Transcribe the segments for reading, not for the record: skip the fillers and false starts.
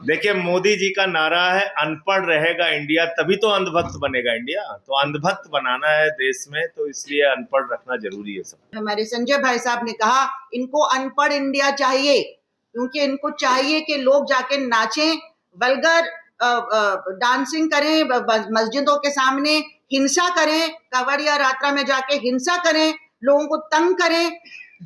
देखिए, मोदी जी का नारा है अनपढ़ रहेगा इंडिया, तभी तो अंधभक्त बनेगा इंडिया। तो अंधभक्त बनाना है देश में, तो इसलिए अनपढ़ रखना जरूरी है सब। हमारे संजय भाई साहब ने कहा इनको अनपढ़ इंडिया चाहिए, क्योंकि इनको चाहिए कि लोग जाके नाचें, वल्गर डांसिंग करें, मस्जिदों के सामने हिंसा करें, कांवड़िया यात्रा में जाके हिंसा करें, लोगों को तंग करें,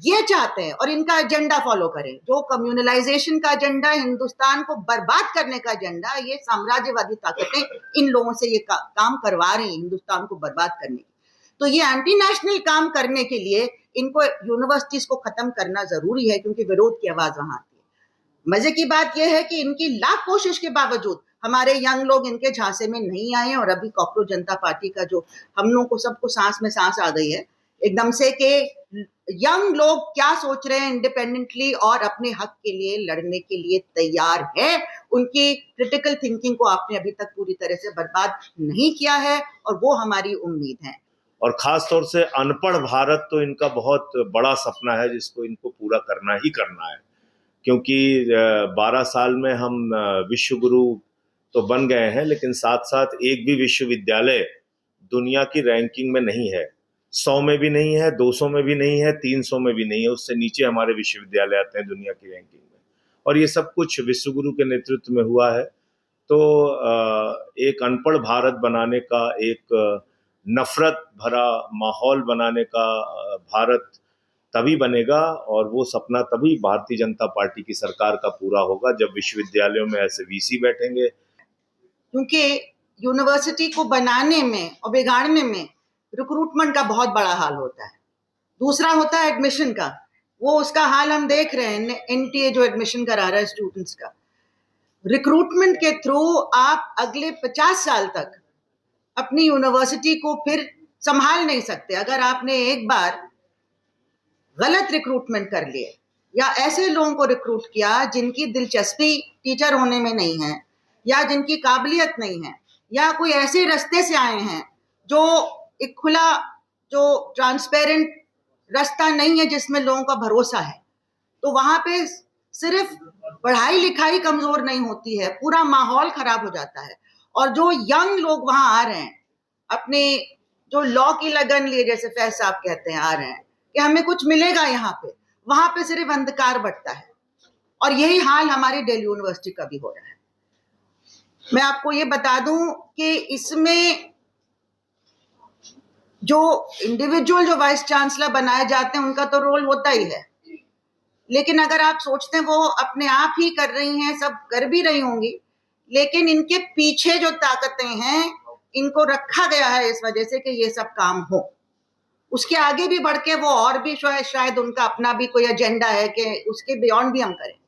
ये चाहते हैं। और इनका एजेंडा फॉलो करें, जो कम्युनलाइजेशन का एजेंडा, हिंदुस्तान को बर्बाद करने का एजेंडा, ये साम्राज्यवादी ताकतें इन लोगों से ये काम करवा रही हैं हिंदुस्तान को बर्बाद करने की। तो ये एंटी नेशनल काम करने के लिए इनको यूनिवर्सिटीज को खत्म करना जरूरी है, क्योंकि विरोध की आवाज वहां आती है। मजे की बात यह है कि इनकी लाख कोशिश के बावजूद हमारे यंग लोग इनके झांसे में नहीं आए। और अभी कॉकरोच जनता पार्टी का जो हम लोगों को सबको सांस में सांस आ गई है एकदम से, कि यंग लोग क्या सोच रहे हैं इंडिपेंडेंटली और अपने हक के लिए लड़ने के लिए तैयार है। उनकी क्रिटिकल थिंकिंग को आपने अभी तक पूरी तरह से बर्बाद नहीं किया है, और वो हमारी उम्मीद है। और खास तौर से अनपढ़ भारत तो इनका बहुत बड़ा सपना है, जिसको इनको पूरा करना ही करना है। क्योंकि 12 साल में हम विश्व गुरु तो बन गए हैं, लेकिन साथ साथ एक भी विश्वविद्यालय दुनिया की रैंकिंग में नहीं है। 100 में भी नहीं है, 200 में भी नहीं है, 300 में भी नहीं है। उससे नीचे हमारे विश्वविद्यालय आते हैं दुनिया की रैंकिंग में। और ये सब कुछ विश्वगुरु के नेतृत्व में हुआ है। तो एक अनपढ़ भारत बनाने का, एक नफरत भरा माहौल बनाने का भारत तभी बनेगा, और वो सपना तभी भारतीय जनता पार्टी की सरकार का पूरा होगा, जब विश्वविद्यालयों में ऐसे वीसी बैठेंगे। क्योंकि यूनिवर्सिटी को बनाने में और बिगाड़ने में रिक्रूटमेंट का बहुत बड़ा हाल होता है। दूसरा होता है एडमिशन का, वो उसका हाल हम देख रहे हैं, एनटीए जो एडमिशन करा रहा है स्टूडेंट्स का। रिक्रूटमेंट के थ्रू आप अगले 50 साल तक अपनी यूनिवर्सिटी को फिर संभाल नहीं सकते। अगर आपने एक बार गलत रिक्रूटमेंट कर लिए, या ऐसे लोगों को रिक्रूट किया जिनकी दिलचस्पी टीचर होने में नहीं है, या जिनकी काबिलियत नहीं है, या कोई ऐसे रास्ते से आए हैं जो एक खुला, जो ट्रांसपेरेंट रास्ता नहीं है जिसमें लोगों का भरोसा है, तो वहां पे सिर्फ पढ़ाई लिखाई कमजोर नहीं होती है, पूरा माहौल खराब हो जाता है। और जो यंग लोग वहां आ रहे हैं, अपने जो लॉ की लगन लिए, जैसे फैज साहब कहते हैं, आ रहे हैं कि हमें कुछ मिलेगा यहाँ पे, वहां पे सिर्फ अंधकार बढ़ता है। और यही हाल हमारी दिल्ली यूनिवर्सिटी का भी हो रहा है। मैं आपको ये बता दूं कि इसमें जो इंडिविजुअल जो वाइस चांसलर बनाए जाते हैं उनका तो रोल होता ही है, लेकिन अगर आप सोचते हैं वो अपने आप ही कर रही हैं, सब कर भी रही होंगी, लेकिन इनके पीछे जो ताकतें हैं, इनको रखा गया है इस वजह से कि ये सब काम हो। उसके आगे भी बढ़ के वो और भी शायद उनका अपना भी कोई एजेंडा है कि उसके बियॉन्ड भी हम करें।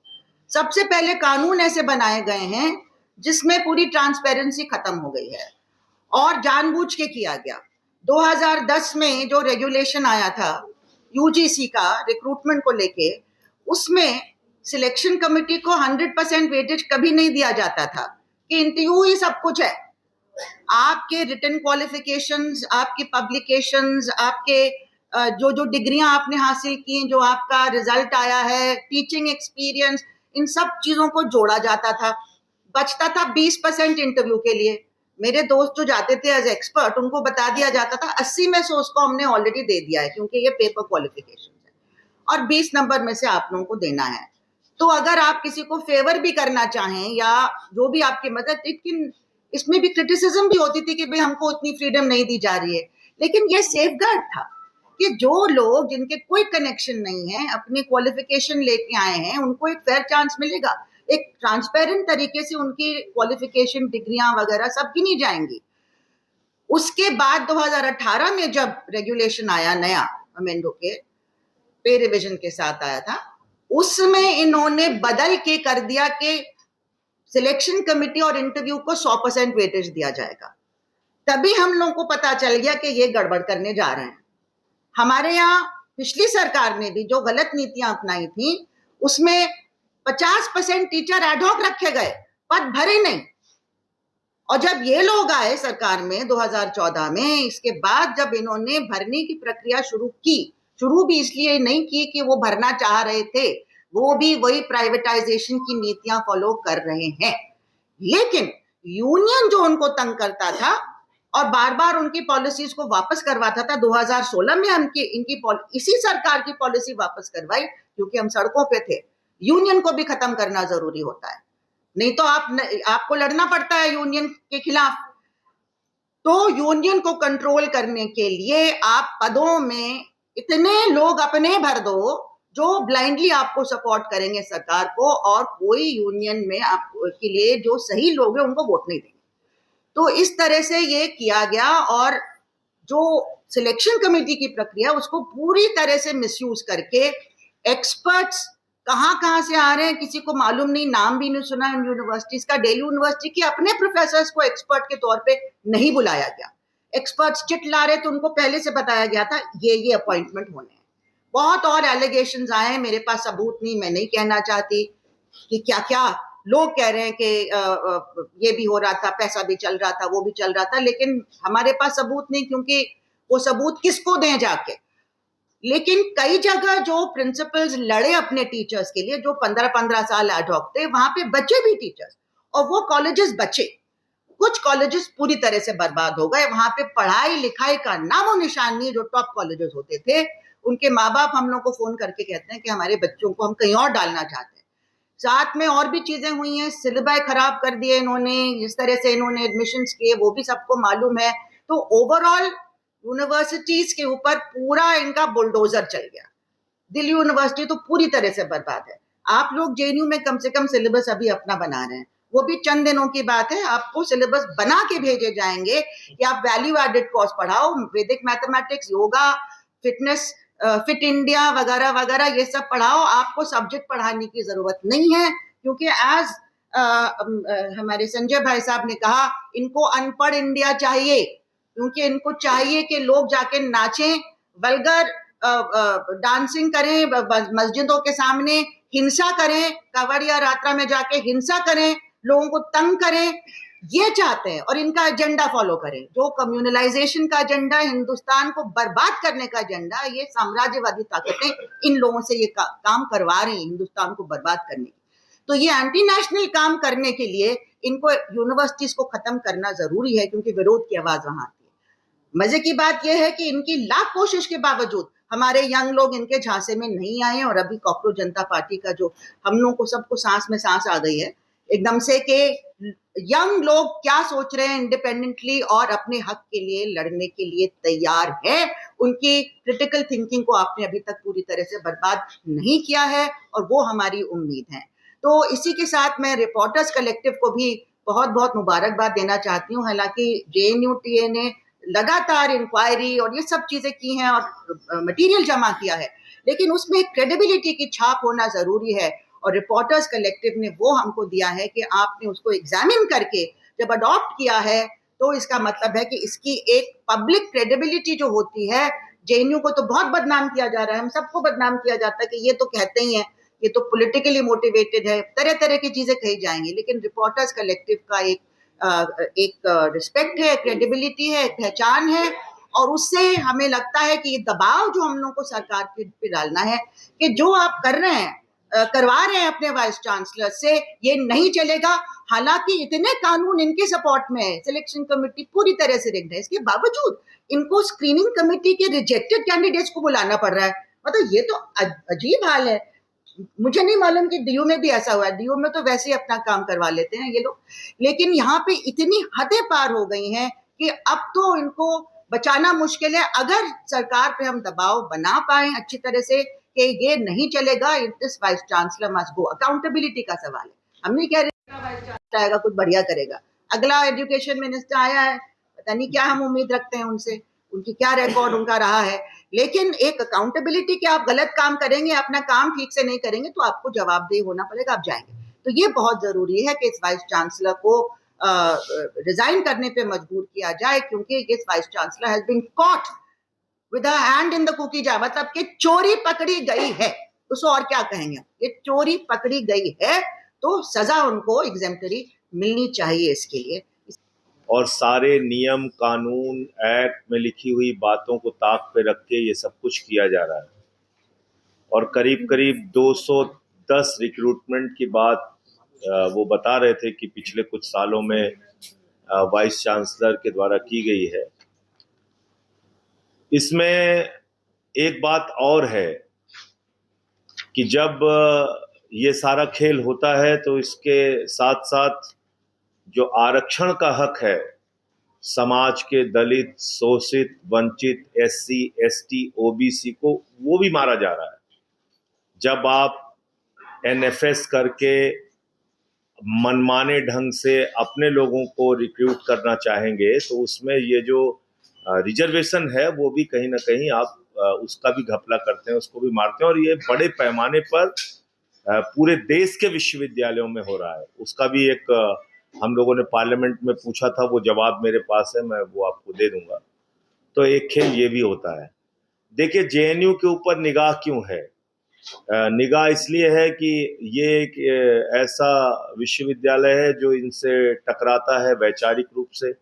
सबसे पहले कानून ऐसे बनाए गए हैं जिसमें पूरी ट्रांसपेरेंसी खत्म हो गई है, और जानबूझ के किया गया। 2010 में जो रेगुलेशन आया था यूजीसी का रिक्रूटमेंट को लेके, उसमें सिलेक्शन कमेटी को 100% वेटेज कभी नहीं दिया जाता था कि इंटरव्यू ही सब कुछ है। आपके रिटन क्वालिफिकेशंस, आपकी पब्लिकेशंस, आपके जो जो डिग्रियां आपने हासिल की, जो आपका रिजल्ट आया है, टीचिंग एक्सपीरियंस, इन सब चीजों को जोड़ा जाता था। बचता था 20% इंटरव्यू के लिए। मेरे दोस्त जो जाते थे एज एक्सपर्ट, उनको बता दिया जाता था 80 में से उसको हमने ऑलरेडी दे दिया है, क्योंकि ये पेपर क्वालिफिकेशन है, और 20 नंबर में से आप लोगों को देना है। तो अगर आप किसी को फेवर भी करना चाहें, या जो भी आपकी मदद, लेकिन इसमें भी क्रिटिसिज्म भी होती थी कि भाई हमको उतनी फ्रीडम नहीं दी जा रही है। लेकिन ये सेफगार्ड था कि जो लोग जिनके कोई कनेक्शन नहीं है, अपने क्वालिफिकेशन लेके आए हैं, उनको एक फेयर चांस मिलेगा। एक ट्रांसपेरेंट तरीके से उनकी क्वालिफिकेशन, डिग्रियां वगैरह सब गिनी जाएंगी। उसके बाद 2018 में जब रेगुलेशन आया नया, अमेंडो के पे रिविजन के साथ आया था, उसमें इन्होंने बदल के कर दिया कि सिलेक्शन कमेटी और इंटरव्यू को 100% वेटेज दिया जाएगा। तभी हम लोगों को पता चल गया कि ये गड़बड़ करने जा रहे हैं। हमारे यहाँ पिछली सरकार ने भी जो गलत नीतियां अपनाई थी, उसमें 50% टीचर एडहॉक रखे गए, पद भरे नहीं। और जब ये लोग आए सरकार में 2014 में, इसके बाद जब इन्होंने भरने की प्रक्रिया शुरू की, शुरू भी इसलिए नहीं की कि वो भरना चाह रहे थे, वो भी वही प्राइवेटाइजेशन की नीतियां फॉलो कर रहे हैं। लेकिन यूनियन जो उनको तंग करता था और बार बार उनकी पॉलिसीज को वापस करवाता था, 2016 में इनकी इसी सरकार की पॉलिसी वापस करवाई क्योंकि हम सड़कों पे थे। यूनियन को भी खत्म करना जरूरी होता है, नहीं तो आपको लड़ना पड़ता है यूनियन के खिलाफ। तो यूनियन को कंट्रोल करने के लिए आप पदों में इतने लोग अपने भर दो जो ब्लाइंडली आपको सपोर्ट करेंगे सरकार को, और कोई यूनियन में आपके लिए जो सही लोग हैं उनको वोट नहीं देंगे। तो इस तरह से ये किया गया, और जो सिलेक्शन कमेटी की प्रक्रिया उसको पूरी तरह से मिसयूज करके एक्सपर्ट्स कहां से आ रहे हैं किसी को मालूम नहीं, नाम भी नहीं सुना यूनिवर्सिटीज का। दिल्ली यूनिवर्सिटी के अपने प्रोफेसर्स को एक्सपर्ट के तौर पे नहीं बुलाया गया। एक्सपर्ट्स चिट ला रहे तो उनको पहले से बताया गया था ये अपॉइंटमेंट होने हैं। बहुत और एलिगेशंस आए, मेरे पास सबूत नहीं, मैं नहीं कहना चाहती कि क्या क्या लोग कह रहे हैं कि ये भी हो रहा था, पैसा भी चल रहा था, वो भी चल रहा था, लेकिन हमारे पास सबूत नहीं, क्योंकि वो सबूत किसको दें जाके। लेकिन कई जगह जो प्रिंसिपल्स लड़े अपने टीचर्स के लिए, जो 15-15 साल एडहॉक थे, वहां पे बचे भी टीचर्स और वो कॉलेजेस बचे। कुछ कॉलेजेस पूरी तरह से बर्बाद हो गए, वहां पे पढ़ाई लिखाई का नामो निशान नहीं। जो टॉप कॉलेजेस होते थे उनके माँ बाप हम लोग को फोन करके कहते हैं कि हमारे बच्चों को हम कहीं और डालना चाहते हैं। साथ में और भी चीजें हुई हैं, सिलेबस खराब कर दिए इन्होंने, जिस तरह से इन्होंने एडमिशंस किए वो भी सबको मालूम है। तो ओवरऑल यूनिवर्सिटीज के ऊपर पूरा इनका बुलडोजर चल गया। दिल्ली यूनिवर्सिटी तो पूरी तरह से बर्बाद है। आप लोग जेएनयू में कम से कम सिलेबस अभी अपना बना रहे हैं, वो भी चंद दिनों की बात है। आपको सिलेबस बना के भेजे जाएंगे कि आप वैल्यू एडेड कोर्स पढ़ाओ, वैदिक mathematics, yoga, fitness, fit India वगैरह वगैरह, ये सब पढ़ाओ। आपको सब्जेक्ट पढ़ाने की जरूरत नहीं है, क्योंकि एज हमारे संजय भाई साहब ने कहा, इनको अनपढ़ इंडिया चाहिए, क्योंकि इनको चाहिए कि लोग जाके नाचें, वल्गर डांसिंग करें, मस्जिदों के सामने हिंसा करें, कांवड़िया यात्रा में जाके हिंसा करें, लोगों को तंग करें, ये चाहते हैं। और इनका एजेंडा फॉलो करें, जो कम्युनलाइजेशन का एजेंडा, हिंदुस्तान को बर्बाद करने का एजेंडा, ये साम्राज्यवादी ताकतें इन लोगों से ये काम करवा रही हैं हिंदुस्तान को बर्बाद करने की। तो ये एंटी नेशनल काम करने के लिए इनको यूनिवर्सिटीज को खत्म करना जरूरी है, क्योंकि विरोध की आवाज वहां आती है। मजे की बात यह है कि इनकी लाख कोशिश के बावजूद हमारे यंग लोग इनके झांसे में नहीं आए। और अभी कॉकरोच जनता पार्टी का जो हम लोग को सबको सांस में सांस आ गई है एकदम से, कि यंग लोग क्या सोच रहे हैं इंडिपेंडेंटली और अपने हक के लिए लड़ने के लिए तैयार है। उनकी क्रिटिकल थिंकिंग को आपने अभी तक पूरी तरह से बर्बाद नहीं किया है, और वो हमारी उम्मीद है। तो इसी के साथ मैं रिपोर्टर्स कलेक्टिव को भी बहुत बहुत मुबारकबाद देना चाहती हूँ। हालांकि जेएनयूटीए ने लगातार इंक्वायरी और ये सब चीजें की हैं और मटेरियल जमा किया है, लेकिन उसमें क्रेडिबिलिटी की छाप होना जरूरी है। और रिपोर्टर्स कलेक्टिव ने वो हमको दिया है कि आपने उसको एग्जामिन करके जब अडॉप्ट किया है, तो इसका मतलब है कि इसकी एक पब्लिक क्रेडिबिलिटी जो होती है। जेएनयू को तो बहुत बदनाम किया जा रहा है, हम सबको बदनाम किया जाता है कि ये तो कहते ही है, ये तो पॉलिटिकली मोटिवेटेड है, तरह तरह की चीजें कही जाएंगी। लेकिन रिपोर्टर्स कलेक्टिव का एक रिस्पेक्ट है, क्रेडिबिलिटी है, पहचान है, और उससे हमें लगता है कि ये दबाव जो हम लोग को सरकार पे डालना है कि जो आप कर रहे हैं, करवा रहे हैं अपने वाइस चांसलर से, ये नहीं चलेगा। हालांकि इतने कानून इनके सपोर्ट में है, सिलेक्शन कमेटी पूरी तरह से रिग्ड है, इसके बावजूद इनको स्क्रीनिंग कमेटी के रिजेक्टेड कैंडिडेट्स को बुलाना पड़ रहा है। मतलब ये तो अजीब हाल है। मुझे नहीं मालूम कि डीयू में भी ऐसा हुआ है, डीयू में तो वैसे ही अपना काम करवा लेते हैं ये लोग, लेकिन यहाँ पे इतनी हदें पार हो गई हैं कि अब तो इनको बचाना मुश्किल है। अगर सरकार पे हम दबाव बना पाए अच्छी तरह से कि ये नहीं चलेगा, this vice chancellor must go, accountability का सवाल है। हम नहीं कह रहे वाइस चांसलर आएगा कुछ बढ़िया करेगा, अगला एजुकेशन मिनिस्टर आया है, पता नहीं क्या हम उम्मीद रखते हैं उनसे, उनकी क्या रिकॉर्ड उनका रहा है। लेकिन एक अकाउंटेबिलिटी कि आप गलत काम करेंगे, अपना काम ठीक से नहीं करेंगे तो आपको जवाबदेह होना पड़ेगा, आप जाएंगे। तो ये बहुत जरूरी है कि इस वाइस चांसलर को रिजाइन करने पे मजबूर किया जाए, क्योंकि this vice chancellor has been caught with a hand in the cookie jar, मतलब कि चोरी पकड़ी गई है, उसको और क्या कहेंगे। ये चोरी पकड़ी गई है तो सजा उनको एग्जेम्पटरी मिलनी चाहिए इसके लिए। और सारे नियम कानून एक्ट में लिखी हुई बातों को ताक पे रख के ये सब कुछ किया जा रहा है। और करीब करीब 10 रिक्रूटमेंट की बात वो बता रहे थे कि पिछले कुछ सालों में वाइस चांसलर के द्वारा की गई है। इसमें एक बात और है कि जब ये सारा खेल होता है तो इसके साथ साथ जो आरक्षण का हक है समाज के दलित, शोषित, वंचित, एससी, एसटी, ओबीसी को, वो भी मारा जा रहा है। जब आप एनएफएस करके मनमाने ढंग से अपने लोगों को रिक्रूट करना चाहेंगे तो उसमें ये जो रिजर्वेशन है वो भी कहीं ना कहीं आप उसका भी घपला करते हैं, उसको भी मारते हैं। और ये बड़े पैमाने पर पूरे देश के विश्वविद्यालयों में हो रहा है। उसका भी एक हम लोगों ने पार्लियामेंट में पूछा था, वो जवाब मेरे पास है, मैं वो आपको दे दूंगा। तो एक खेल ये भी होता है। देखिए, जेएनयू के ऊपर निगाह क्यों है? निगाह इसलिए है कि ये एक ऐसा विश्वविद्यालय है जो इनसे टकराता है वैचारिक रूप से,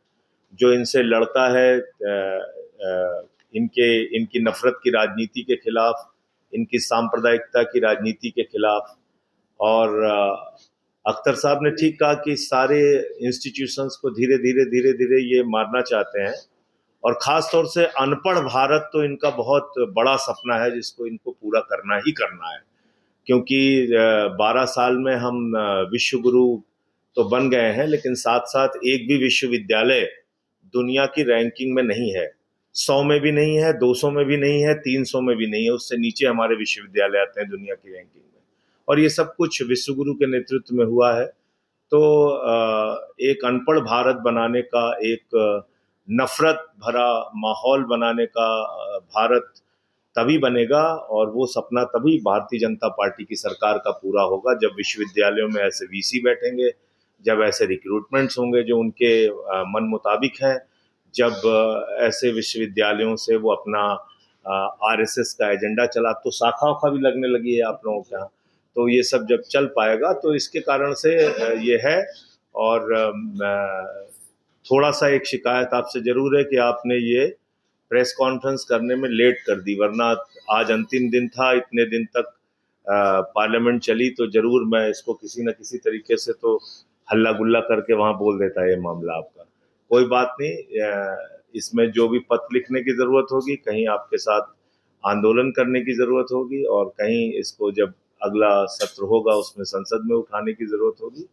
जो इनसे लड़ता है इनकी नफरत की राजनीति के खिलाफ, इनकी सांप्रदायिकता की राजनीति के खिलाफ। और अख्तर साहब ने ठीक कहा कि सारे इंस्टीट्यूशंस को धीरे धीरे धीरे धीरे ये मारना चाहते हैं। और खास तौर से अनपढ़ भारत तो इनका बहुत बड़ा सपना है जिसको इनको पूरा करना ही करना है। क्योंकि 12 साल में हम विश्व गुरु तो बन गए हैं, लेकिन साथ साथ एक भी विश्वविद्यालय दुनिया की रैंकिंग में नहीं है। 100 में भी नहीं है, 200 में भी नहीं है, 300 में भी नहीं है। उससे नीचे हमारे विश्वविद्यालय आते हैं दुनिया की रैंकिंग में। और ये सब कुछ विश्व गुरु के नेतृत्व में हुआ है। तो एक अनपढ़ भारत बनाने का, एक नफरत भरा माहौल बनाने का भारत तभी बनेगा, और वो सपना तभी भारतीय जनता पार्टी की सरकार का पूरा होगा जब विश्वविद्यालयों में ऐसे वीसी बैठेंगे, जब ऐसे रिक्रूटमेंट्स होंगे जो उनके मन मुताबिक हैं, जब ऐसे विश्वविद्यालयों से वो अपना आरएसएस का एजेंडा चला। तो शाखा उखा भी लगने लगी है आप लोगों के यहाँ। तो ये सब जब चल पाएगा तो इसके कारण से ये है। और थोड़ा सा एक शिकायत आपसे जरूर है कि आपने ये प्रेस कॉन्फ्रेंस करने में लेट कर दी, वरना आज अंतिम दिन था, इतने दिन तक पार्लियामेंट चली, तो जरूर मैं इसको किसी न किसी तरीके से तो हल्ला गुल्ला करके वहां बोल देता है ये मामला आपका। कोई बात नहीं, इसमें जो भी पत्र लिखने की जरूरत होगी, कहीं आपके साथ आंदोलन करने की जरूरत होगी, और कहीं इसको जब अगला सत्र होगा उसमें संसद में उठाने की जरूरत होगी।